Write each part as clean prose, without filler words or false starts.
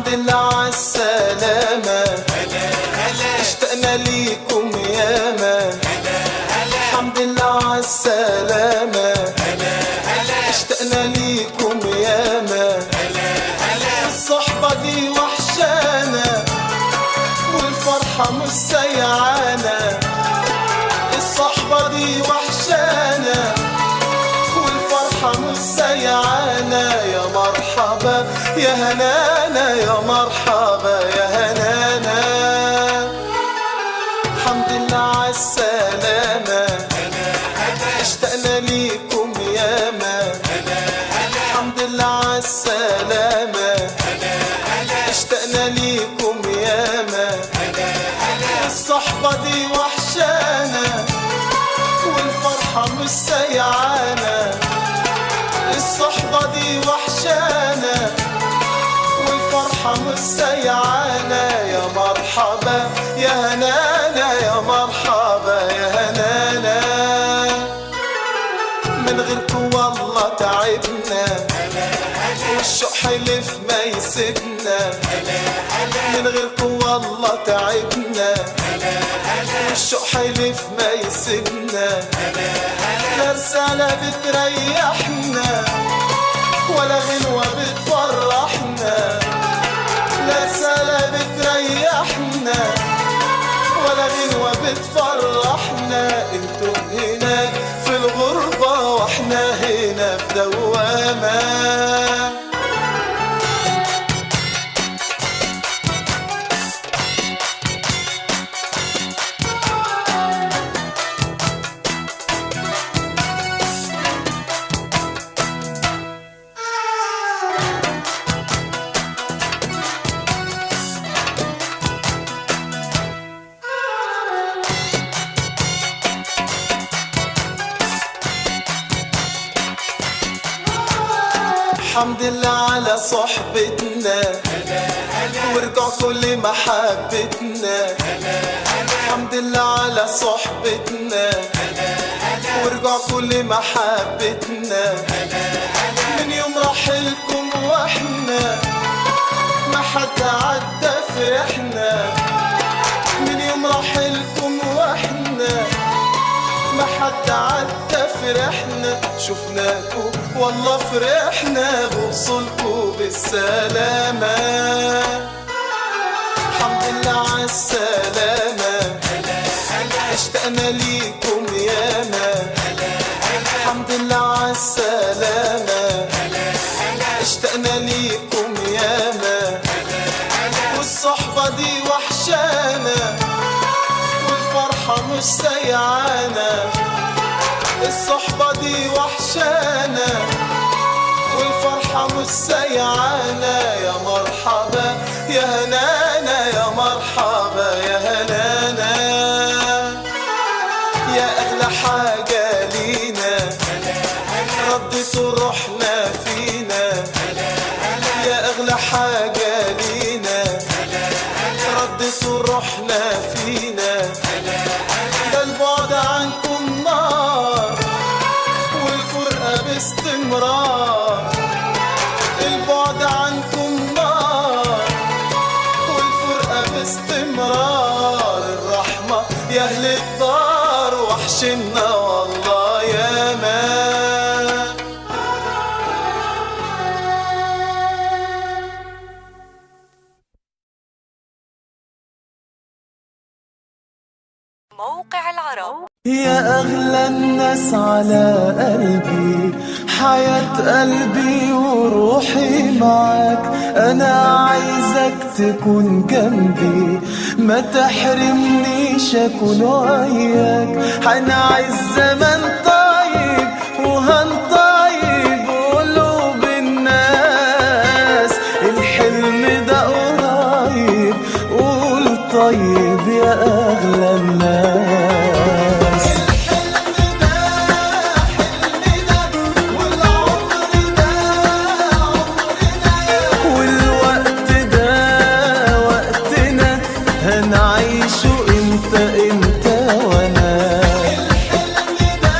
لله عالسلامة، اشتقنا ليكم ياما. الحمد لله عالسلامة، اشتقنا ليكم ياما. الصحبة دي وحشانا والفرحة مش سيعانا. الصحبة دي وحشانا والفرحة مش سيعانا. يا مرحبا يا هنانا، يا مرحبا يا هنانا. الحمد لله عالسلامة، اشتقنا ليكم ياما. الحمد لله عالسلامة، اشتقنا ليكم ياما. الصحبة دي وحشانا والفرحة مش سيعانا. الصحبة دي وحشانا والفرحة مش سيعانا. يا مرحبا يا هنانا، يا مرحبا يا هنانا. من غيركم والله تعبنا والشوق حلف ما يسيبنا. من غيركم والله تعبنا والشوق حلف ما يسيبنا. لا رسالة بتريحنا ولا غنوة بتفرحنا. لا رسالة بتريحنا ولا غنوة بتفرحنا. انتم هناك في الغربة واحنا هنا في دوامة. الحمد لله على صحبتنا ورجع كل محبتنا. الحمد لله على صحبتنا ورجع كل محبتنا. من يوم رحلكم واحنا ما حد عدى فرحنا. من يوم رحلكم واحنا ما حد عدى فرحنا. شفناكو والله فرحنا بوصولكو بالسلامة. الحمد لله عالسلامة، اشتقنا ليكم ياما. الحمد لله عالسلامة، اشتقنا ليكم ياما. والصحبة دي وحشانا والفرحة مش سيعانا. الصحبة دي وحشانا والفرحة مش سيعانا. يا مرحبا يا هنانا، يا مرحبا يا هنانا. يا أغلى حاجة لينا ردتوا روحنا فينا. يا أغلى حاجة لينا ردتوا روحنا فينا. ده البعد عنكم نار والفرقة باستمرار. البعد عنكم نار والفرقة باستمرار. الرحمة يا أهل الدار وحشنا والله يا مان. موقع العرب. يا أغلى الناس على قلبي، حياة قلبي وروحي معاك. أنا عايزك تكون جنبي، ما تحرمنيش أكون وياك. هنعيش زمن طيب وهنطيب قلوب الناس. الحلم ده قريب، قول طيب يا أغلى الناس. هنعيشه انت وانا. الحلم ده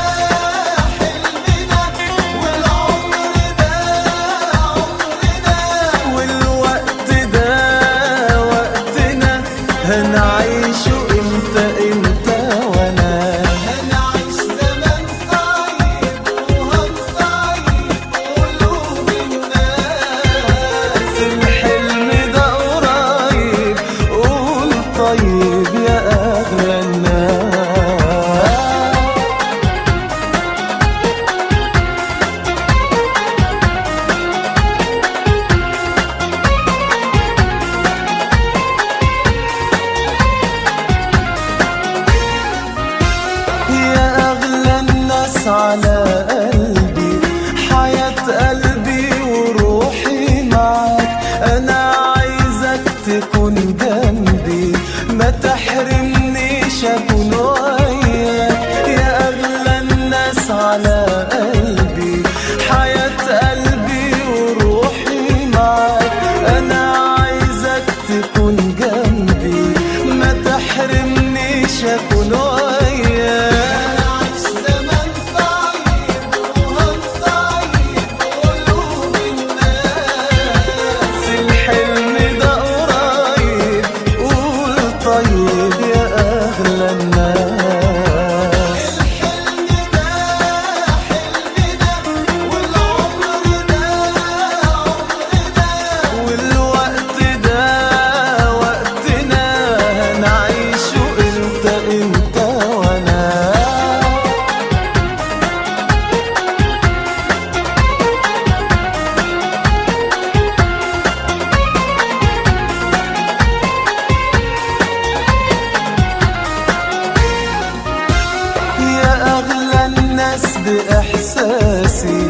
الأيام. نعيش زمن طيب وهنطيب قلوب الناس، الحلم ده قريب قول طيب يا أغلى الناس. الحلم ده حلمنا والعمر ده عمرنا والوقت ده وقتنا، هنعيشه انت وانا. يا أغلى الناس بإحساسي